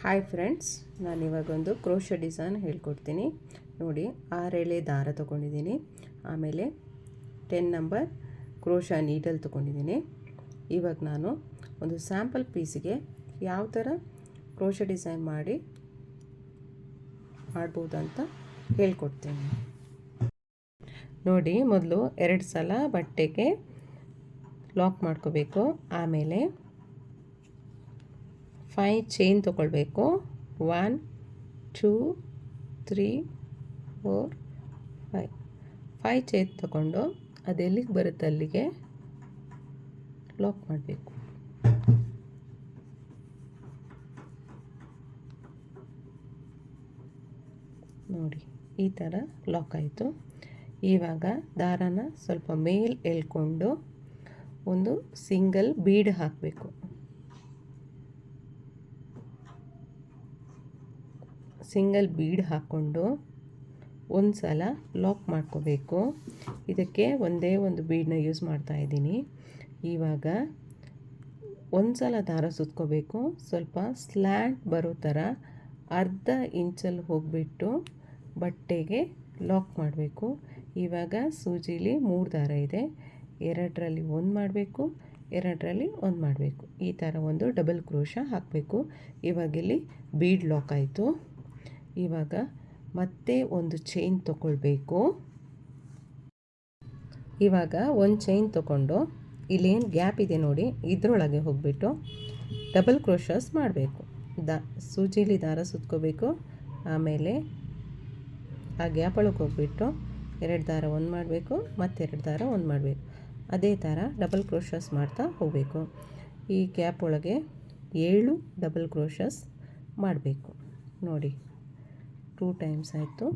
Hi friends, ನಾನಿವಾಗೊಂದು crochet design ಹೇಳ್ಕೊಡ್ತೀನಿ. ನೋಡಿ, 6 ಎಳೆ ದಾರ ತೊಗೊಂಡಿದ್ದೀನಿ. ಆಮೇಲೆ 10 ನಂಬರ್ ಕ್ರೋಶಾ ನೀಡಲ್ ತೊಗೊಂಡಿದ್ದೀನಿ. ಇವಾಗ ನಾನು ಒಂದು ಸ್ಯಾಂಪಲ್ ಪೀಸಿಗೆ ಯಾವ ಥರ ಕ್ರೋಶೆ ಡಿಸೈನ್ ಮಾಡ್ಬೋದು ಅಂತ ಹೇಳ್ಕೊಡ್ತೀನಿ. ನೋಡಿ, ಮೊದಲು 2 ಸಲ ಬಟ್ಟೆಗೆ ಲಾಕ್ ಮಾಡ್ಕೋಬೇಕು. ಆಮೇಲೆ 5 ಚೈನ್ ತೊಗೊಳ್ಬೇಕು. 1 2 3 4 5 ಚೈನ್ ತೊಗೊಂಡು ಅದೆಲ್ಲಿಗೆ ಬರುತ್ತೆ ಅಲ್ಲಿಗೆ ಲಾಕ್ ಮಾಡಬೇಕು. ನೋಡಿ, ಈ ಥರ ಲಾಕ್ ಆಯಿತು. ಇವಾಗ ದಾರಾನ ಸ್ವಲ್ಪ ಮೇಲೆ ಎಳ್ಕೊಂಡು ಒಂದು ಸಿಂಗಲ್ ಬೀಡ್ ಹಾಕಬೇಕು. ಸಿಂಗಲ್ ಬೀಡ್ ಹಾಕ್ಕೊಂಡು ಒಂದು ಸಲ ಲಾಕ್ ಮಾಡ್ಕೋಬೇಕು. ಇದಕ್ಕೆ ಒಂದೇ ಒಂದು ಬೀಡನ್ನ ಯೂಸ್ ಮಾಡ್ತಾ ಇದ್ದೀನಿ. ಇವಾಗ ಒಂದು ಸಲ ದಾರ ಸುತ್ಕೋಬೇಕು. ಸ್ವಲ್ಪ ಸ್ಲ್ಯಾಂಟ್ ಬರೋ ಥರ ಅರ್ಧ ಇಂಚಲ್ಲಿ ಹೋಗಿಬಿಟ್ಟು ಬಟ್ಟೆಗೆ ಲಾಕ್ ಮಾಡಬೇಕು. ಇವಾಗ ಸೂಜಿಲಿ 3 ದಾರ ಇದೆ. 2ರಲ್ಲಿ 1 ಮಾಡಬೇಕು, 2ರಲ್ಲಿ 1 ಮಾಡಬೇಕು. ಈ ಥರ ಒಂದು ಡಬಲ್ ಕ್ರೋಶಾ ಹಾಕಬೇಕು. ಇವಾಗ ಇಲ್ಲಿ ಬೀಡ್ ಲಾಕ್ ಆಯಿತು. ಇವಾಗ ಮತ್ತೆ ಒಂದು ಚೈನ್ ತೊಗೊಳ್ಬೇಕು. ಇವಾಗ ಒಂದು ಚೈನ್ ತೊಗೊಂಡು ಇಲ್ಲೇನು ಗ್ಯಾಪ್ ಇದೆ ನೋಡಿ, ಇದರೊಳಗೆ ಹೋಗಿಬಿಟ್ಟು ಡಬಲ್ ಕ್ರೋಶಸ್ ಮಾಡಬೇಕು. ಸೂಜಿಲಿ ದಾರ ಸುತ್ಕೋಬೇಕು. ಆಮೇಲೆ ಆ ಗ್ಯಾಪ್ ಒಳಗೆ ಹೋಗಿಬಿಟ್ಟು 2 ದಾರ 1 ಮಾಡಬೇಕು, ಮತ್ತು 2 ದಾರ 1 ಮಾಡಬೇಕು. ಅದೇ ಥರ ಡಬಲ್ ಕ್ರೋಶಸ್ ಮಾಡ್ತಾ ಹೋಗಬೇಕು. ಈ ಗ್ಯಾಪ್ ಒಳಗೆ 7 ಡಬಲ್ ಕ್ರೋಶಸ್ ಮಾಡಬೇಕು. ನೋಡಿ, 2 ಟೈಮ್ಸ್ ಆಯಿತು.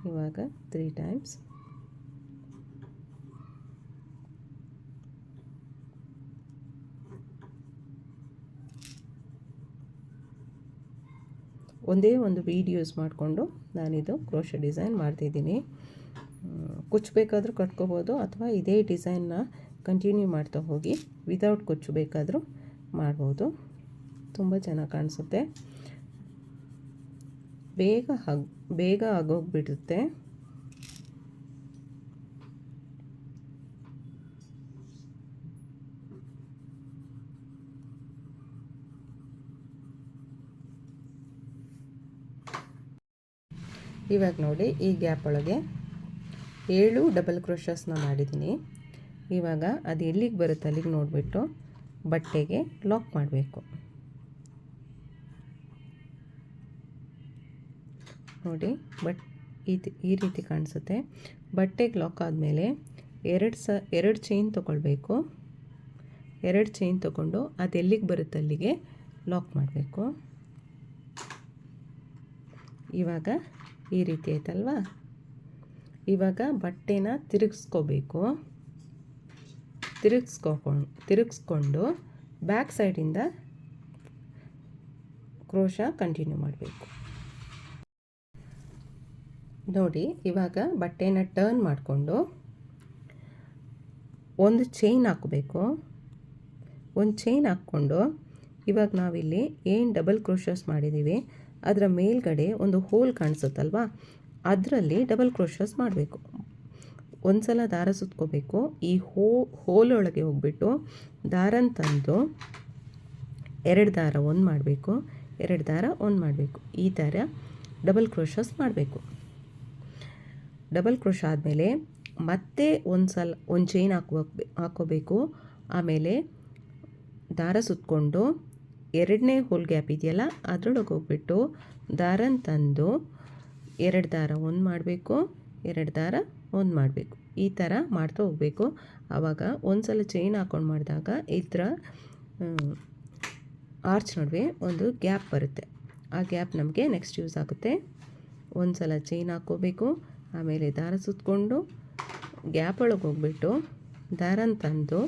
ಇವಾಗ 3 ಟೈಮ್ಸ್. ಒಂದೇ ಒಂದು ಬೀಡ್ ಯೂಸ್ ಮಾಡಿಕೊಂಡು ನಾನಿದು ಕ್ರೋಶೆ ಡಿಸೈನ್ ಮಾಡ್ತಿದ್ದೀನಿ. ಕುಚ್ಚಬೇಕಾದ್ರೂ ಕಟ್ಕೋಬೋದು, ಅಥವಾ ಇದೇ ಡಿಸೈನ್ನ ಕಂಟಿನ್ಯೂ ಮಾಡ್ತಾ ಹೋಗಿ ವಿದೌಟ್ ಕುಚ್ಚು ಬೇಕಾದರೂ ಮಾಡ್ಬೋದು. ತುಂಬ ಚೆನ್ನಾಗಿ ಕಾಣಿಸುತ್ತೆ. ಬೇಗ ಆಗೋಗ್ಬಿಡುತ್ತೆ. ಇವಾಗ ನೋಡಿ, ಈ ಗ್ಯಾಪ್ ಒಳಗೆ 7 ಡಬಲ್ ಕ್ರೋಶಸ್ನ ಮಾಡಿದ್ದೀನಿ. ಇವಾಗ ಅದು ಎಲ್ಲಿಗೆ ಬರುತ್ತೆ ಅಲ್ಲಿಗೆ ನೋಡಿಬಿಟ್ಟು ಬಟ್ಟೆಗೆ ಲಾಕ್ ಮಾಡಬೇಕು. ನೋಡಿ, ಈ ರೀತಿ ಕಾಣಿಸುತ್ತೆ. ಬಟ್ಟೆಗೆ ಲಾಕ್ ಆದಮೇಲೆ 2 ಚೈನ್ ತೊಗೊಳ್ಬೇಕು. 2 ಚೈನ್ ತೊಗೊಂಡು ಅದು ಎಲ್ಲಿಗೆ ಬರುತ್ತೆ ಅಲ್ಲಿಗೆ ಲಾಕ್ ಮಾಡಬೇಕು. ಇವಾಗ ಈ ರೀತಿ ಆಯ್ತಲ್ವಾ. ಇವಾಗ ಬಟ್ಟೆನ ತಿರುಗಿಸ್ಕೊಂಡು ಬ್ಯಾಕ್ ಸೈಡಿಂದ ಕ್ರೋಶಾ ಕಂಟಿನ್ಯೂ ಮಾಡಬೇಕು. ನೋಡಿ, ಇವಾಗ ಬಟ್ಟೆನ ಟರ್ನ್ ಮಾಡಿಕೊಂಡು ಒಂದು ಚೈನ್ ಹಾಕಬೇಕು. ಒಂದು ಚೈನ್ ಹಾಕ್ಕೊಂಡು ಇವಾಗ ನಾವಿಲ್ಲಿ ಏನು ಡಬಲ್ ಕ್ರೋಶಸ್ ಮಾಡಿದ್ದೀವಿ ಅದರ ಮೇಲ್ಗಡೆ ಒಂದು ಹೋಲ್ ಕಾಣಿಸುತ್ತಲ್ವಾ, ಅದರಲ್ಲಿ ಡಬಲ್ ಕ್ರೋಶಸ್ ಮಾಡಬೇಕು. ಒಂದು ಸಲ ದಾರ ಸುತ್ಕೋಬೇಕು. ಈ ಹೋಲ್ ಒಳಗೆ ಹೋಗ್ಬಿಟ್ಟು ದಾರನ ತಂದು 2 ದಾರ 1 ಮಾಡಬೇಕು, 2 ದಾರ 1 ಮಾಡಬೇಕು. ಈ ಥರ ಡಬಲ್ ಕ್ರೋಶಸ್ ಮಾಡಬೇಕು. ಡಬಲ್ ಕ್ರೋಶ ಆದಮೇಲೆ ಮತ್ತೆ ಒಂದು ಚೈನ್ ಹಾಕೋಬೇಕು. ಆಮೇಲೆ ದಾರ ಸುತ್ಕೊಂಡು 2ನೇ ಹೋಲ್ ಗ್ಯಾಪ್ ಇದೆಯಲ್ಲ ಅದರೊಳಗೆ ಹೋಗ್ಬಿಟ್ಟು ದಾರನ ತಂದು 2 ದಾರ 1 ಮಾಡಬೇಕು, 2 ದಾರ 1 ಮಾಡಬೇಕು. ಈ ಥರ ಮಾಡ್ತಾ ಹೋಗಬೇಕು. ಆವಾಗ ಒಂದು ಸಲ ಚೈನ್ ಹಾಕ್ಕೊಂಡು ಮಾಡಿದಾಗ ಇದರ ಆರ್ಚ್ ನಡುವೆ ಒಂದು ಗ್ಯಾಪ್ ಬರುತ್ತೆ. ಆ ಗ್ಯಾಪ್ ನಮಗೆ ನೆಕ್ಸ್ಟ್ ಯೂಸ್ ಆಗುತ್ತೆ. ಒಂದು ಸಲ ಚೈನ್ ಹಾಕ್ಕೋಬೇಕು. ಆಮೇಲೆ ದಾರ ಸುತ್ಕೊಂಡು ಗ್ಯಾಪ್ ಒಳಗೆ ಹೋಗ್ಬಿಟ್ಟು ದಾರನ ತಂದು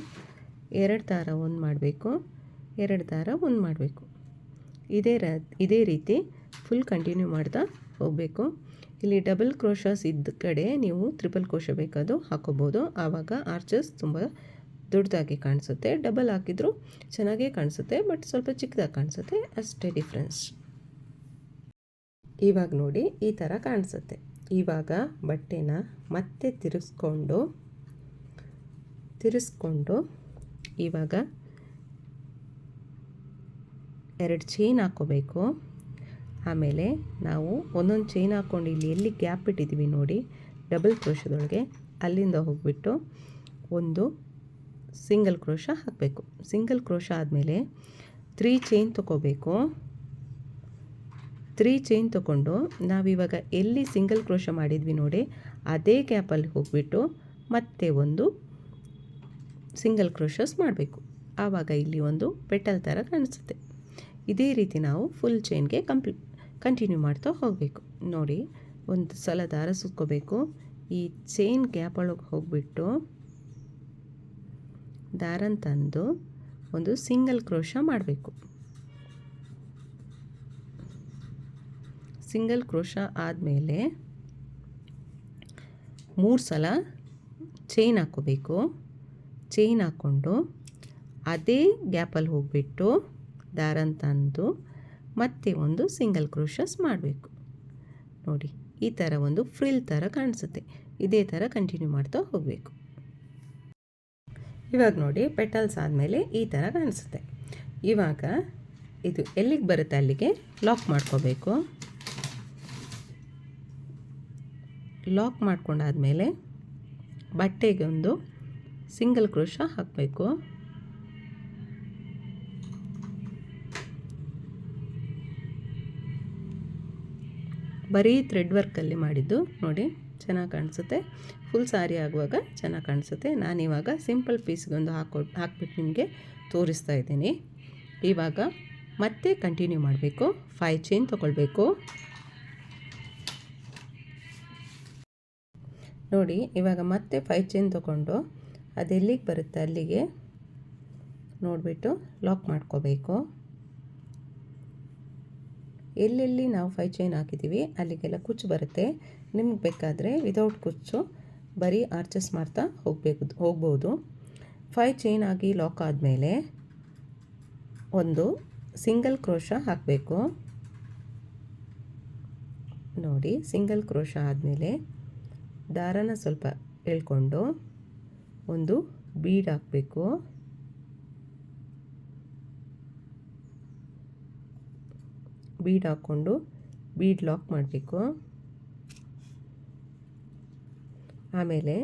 2 ದಾರ 1 ಮಾಡಬೇಕು, 2 ದಾರ 1 ಮಾಡಬೇಕು. ಇದೇ ರೀತಿ ಫುಲ್ ಕಂಟಿನ್ಯೂ ಮಾಡ್ತಾ ಹೋಗಬೇಕು. ಇಲ್ಲಿ ಡಬಲ್ ಕ್ರೋಶಸ್ ಇದ್ದ ಕಡೆ ನೀವು ಟ್ರಿಪಲ್ ಕ್ರೋಶೆ ಬೇಕಾದರೂ ಹಾಕೋಬೋದು. ಆವಾಗ ಆರ್ಚಸ್ ತುಂಬ ದೊಡ್ಡದಾಗಿ ಕಾಣಿಸುತ್ತೆ, ಡಬಲ್ ಹಾಕಿದರೂ ಚೆನ್ನಾಗೇ ಕಾಣಿಸುತ್ತೆ, ಬಟ್ ಸ್ವಲ್ಪ ಚಿಕ್ಕದಾಗಿ ಕಾಣಿಸುತ್ತೆ, ಅಷ್ಟೇ ಡಿಫ್ರೆನ್ಸ್. ಇವಾಗ ನೋಡಿ ಈ ಥರ ಕಾಣಿಸುತ್ತೆ. ಇವಾಗ ಬಟ್ಟೆನ ಮತ್ತೆ ತಿರ್ಸ್ಕೊಂಡು ಇವಾಗ 2 ಚೈನ್ ಹಾಕ್ಕೋಬೇಕು. ಆಮೇಲೆ ನಾವು ಒಂದೊಂದು ಚೈನ್ ಹಾಕ್ಕೊಂಡು ಇಲ್ಲಿ ಎಲ್ಲಿ ಗ್ಯಾಪ್ ಇಟ್ಟಿದ್ದೀವಿ ನೋಡಿ ಡಬಲ್ ಕ್ರೋಶದೊಳಗೆ, ಅಲ್ಲಿಂದ ಹೋಗಿಬಿಟ್ಟು ಒಂದು ಸಿಂಗಲ್ ಕ್ರೋಶ ಹಾಕಬೇಕು. ಸಿಂಗಲ್ ಕ್ರೋಶ ಆದಮೇಲೆ 3 ಚೈನ್ ತೊಗೋಬೇಕು. 3 ಚೈನ್ ತೊಗೊಂಡು ನಾವಿವಾಗ ಎಲ್ಲಿ ಸಿಂಗಲ್ ಕ್ರೋಶ ಮಾಡಿದ್ವಿ ನೋಡಿ ಅದೇ ಗ್ಯಾಪಲ್ಲಿ ಹೋಗಿಬಿಟ್ಟು ಮತ್ತೆ ಒಂದು ಸಿಂಗಲ್ ಕ್ರೋಶಸ್ ಮಾಡಬೇಕು. ಆವಾಗ ಇಲ್ಲಿ ಒಂದು ಪೆಟಲ್ ಥರ ಕಾಣಿಸುತ್ತೆ. ಇದೇ ರೀತಿ ನಾವು ಫುಲ್ ಚೈನ್ಗೆ ಕಂಟಿನ್ಯೂ ಮಾಡ್ತಾ ಹೋಗಬೇಕು. ನೋಡಿ ಒಂದು ಸಲ ದಾರ ಸುತ್ಕೋಬೇಕು. ಈ ಚೈನ್ ಗ್ಯಾಪ್ ಒಳಗೆ ಹೋಗಿಬಿಟ್ಟು ದಾರನ ತಂದು ಒಂದು ಸಿಂಗಲ್ ಕ್ರೋಶ ಮಾಡಬೇಕು. ಸಿಂಗಲ್ ಕ್ರೋಶ ಆದಮೇಲೆ 3 ಸಲ ಚೈನ್ ಹಾಕ್ಕೋಬೇಕು. ಚೈನ್ ಹಾಕ್ಕೊಂಡು ಅದೇ ಗ್ಯಾಪಲ್ಲಿ ಹೋಗಿಬಿಟ್ಟು ದಾರನ ತಂದು ಮತ್ತೆ ಒಂದು ಸಿಂಗಲ್ ಕ್ರೋಶಸ್ ಮಾಡಬೇಕು. ನೋಡಿ ಈ ಥರ ಒಂದು ಫ್ರಿಲ್ ಥರ ಕಾಣಿಸುತ್ತೆ. ಇದೇ ಥರ ಕಂಟಿನ್ಯೂ ಮಾಡ್ತಾ ಹೋಗಬೇಕು. ಇವಾಗ ನೋಡಿ ಪೆಟಲ್ಸ್ ಆದಮೇಲೆ ಈ ಥರ ಕಾಣಿಸುತ್ತೆ. ಇವಾಗ ಇದು ಎಲ್ಲಿಗೆ ಬರುತ್ತೆ ಅಲ್ಲಿಗೆ ಲಾಕ್ ಮಾಡ್ಕೋಬೇಕು. ಲಾಕ್ ಮಾಡ್ಕೊಂಡಾದಮೇಲೆ ಬಟ್ಟೆಗೆ ಒಂದು ಸಿಂಗಲ್ ಕ್ರೋಶ ಹಾಕಬೇಕು. ಬರೀ ಥ್ರೆಡ್ ವರ್ಕಲ್ಲಿ ಮಾಡಿದ್ದು ನೋಡಿ ಚೆನ್ನಾಗಿ ಕಾಣಿಸುತ್ತೆ. ಫುಲ್ ಸಾರಿ ಆಗುವಾಗ ಚೆನ್ನಾಗಿ ಕಾಣಿಸುತ್ತೆ. ನಾನಿವಾಗ ಸಿಂಪಲ್ ಪೀಸ್ಗೊಂದು ಹಾಕ್ಬಿಟ್ಟು ನಿಮಗೆ ತೋರಿಸ್ತಾ ಇದ್ದೀನಿ. ಇವಾಗ ಮತ್ತೆ ಕಂಟಿನ್ಯೂ ಮಾಡಬೇಕು. 5 ಚೈನ್ ತೊಗೊಳ್ಬೇಕು. ನೋಡಿ ಇವಾಗ ಮತ್ತೆ 5 ಚೈನ್ ತೊಗೊಂಡು ಅದೆಲ್ಲಿಗೆ ಬರುತ್ತೆ ಅಲ್ಲಿಗೆ ನೋಡಿಬಿಟ್ಟು ಲಾಕ್ ಮಾಡ್ಕೋಬೇಕು. ಎಲ್ಲೆಲ್ಲಿ ನಾವು 5 ಚೈನ್ ಹಾಕಿದ್ದೀವಿ ಅಲ್ಲಿಗೆಲ್ಲ ಕುಚ್ಚು ಬರುತ್ತೆ. ನಿಮ್ಗೆ ಬೇಕಾದರೆ ವಿತೌಟ್ ಕುಚ್ಚು ಬರೀ ಆರ್ಚಸ್ ಮಾಡ್ತಾ ಹೋಗ್ಬೋದು. 5 ಚೈನ್ ಆಗಿ ಲಾಕ್ ಆದಮೇಲೆ ಒಂದು ಸಿಂಗಲ್ ಕ್ರೋಶ ಹಾಕಬೇಕು. ನೋಡಿ ಸಿಂಗಲ್ ಕ್ರೋಶ ಆದಮೇಲೆ ದಾರನ ಸ್ವಲ್ಪ ಎಳ್ಕೊಂಡು ಒಂದು ಬೀಡ್ ಹಾಕಬೇಕು. ಬೀಡ್ ಹಾಕ್ಕೊಂಡು ಬೀಡ್ ಲಾಕ್ ಮಾಡಬೇಕು. ಆಮೇಲೆ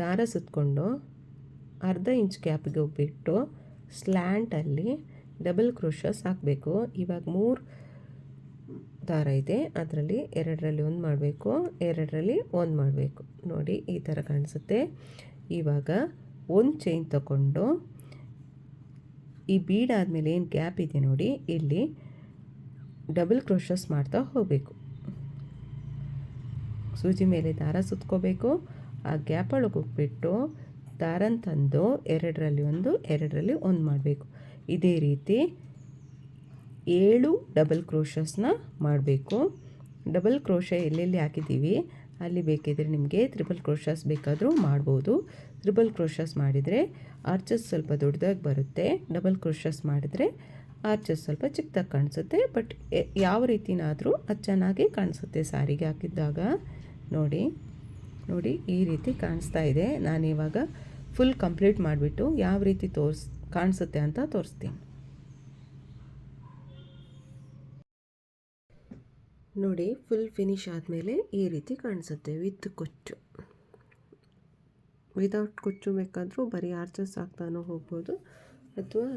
ದಾರ ಸುತ್ತಕೊಂಡು ಅರ್ಧ ಇಂಚ್ ಗ್ಯಾಪಿಗೆ ಹೋಗ್ಬಿಟ್ಟು ಸ್ಲ್ಯಾಂಟಲ್ಲಿ ಡಬಲ್ ಕ್ರೋಶಸ್ ಹಾಕಬೇಕು. ಇವಾಗ 3 ದಾರ ಇದೆ, ಅದರಲ್ಲಿ 2ರಲ್ಲಿ 1 ಮಾಡಬೇಕು, 2ರಲ್ಲಿ 1 ಮಾಡಬೇಕು. ನೋಡಿ ಈ ಥರ ಕಾಣಿಸುತ್ತೆ. ಇವಾಗ ಒಂದು ಚೈನ್ ತಗೊಂಡು ಈ ಬೀಡ್ ಆದಮೇಲೆ ಏನು ಗ್ಯಾಪ್ ಇದೆ ನೋಡಿ ಇಲ್ಲಿ ಡಬಲ್ ಕ್ರೋಶಸ್ ಮಾಡ್ತಾ ಹೋಗಬೇಕು. ಸೂಜಿ ಮೇಲೆ ದಾರ ಸುತ್ಕೋಬೇಕು. ಆ ಗ್ಯಾಪ್ ಒಳಗೆ ಹೋಗ್ಬಿಟ್ಟು ದಾರನ ತಂದು 2ರಲ್ಲಿ 1 2ರಲ್ಲಿ 1 ಮಾಡಬೇಕು. ಇದೇ ರೀತಿ 7 ಡಬಲ್ ಕ್ರೋಶಸ್ನ ಮಾಡಬೇಕು. ಡಬಲ್ ಕ್ರೋಶ ಎಲ್ಲೆಲ್ಲಿ ಹಾಕಿದ್ದೀವಿ ಅಲ್ಲಿ ಬೇಕಿದ್ರೆ ನಿಮಗೆ ತ್ರಿಬಲ್ ಕ್ರೋಶಸ್ ಬೇಕಾದರೂ ಮಾಡ್ಬೋದು. ತ್ರಿಬಲ್ ಕ್ರೋಶಸ್ ಮಾಡಿದರೆ ಆರ್ಚಸ್ ಸ್ವಲ್ಪ ದೊಡ್ಡದಾಗಿ ಬರುತ್ತೆ. ಡಬಲ್ ಕ್ರೋಶಸ್ ಮಾಡಿದರೆ ಆರ್ಚಸ್ ಸ್ವಲ್ಪ ಚಿಕ್ಕದಾಗಿ ಕಾಣಿಸುತ್ತೆ. ಬಟ್ ಯಾವ ರೀತಿನಾದರೂ ಅದು ಚೆನ್ನಾಗಿ ಕಾಣಿಸುತ್ತೆ ಸಾರಿಗೆ ಹಾಕಿದ್ದಾಗ. ನೋಡಿ ಈ ರೀತಿ ಕಾಣಿಸ್ತಾ ಇದೆ. ನಾನಿವಾಗ ಫುಲ್ ಕಂಪ್ಲೀಟ್ ಮಾಡಿಬಿಟ್ಟು ಯಾವ ರೀತಿ ಕಾಣಿಸುತ್ತೆ ಅಂತ ತೋರಿಸ್ತೀನಿ. ನೋಡಿ ಫುಲ್ ಫಿನಿಶ್ ಆದಮೇಲೆ ಈ ರೀತಿ ಕಾಣಿಸುತ್ತೆ ವಿತ್ ಕುಚ್ಚು. ವಿತೌಟ್ ಕುಚ್ಚು ಬೇಕಾದರೂ ಬರೀ ಆರ್ಚಸ್ ಹಾಕ್ತಾನೂ ಹೋಗ್ಬೋದು, ಅಥವಾ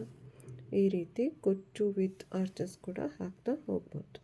ಈ ರೀತಿ ಕುಚ್ಚು ವಿತ್ ಆರ್ಚಸ್ ಕೂಡ ಹಾಕ್ತಾ ಹೋಗ್ಬೋದು.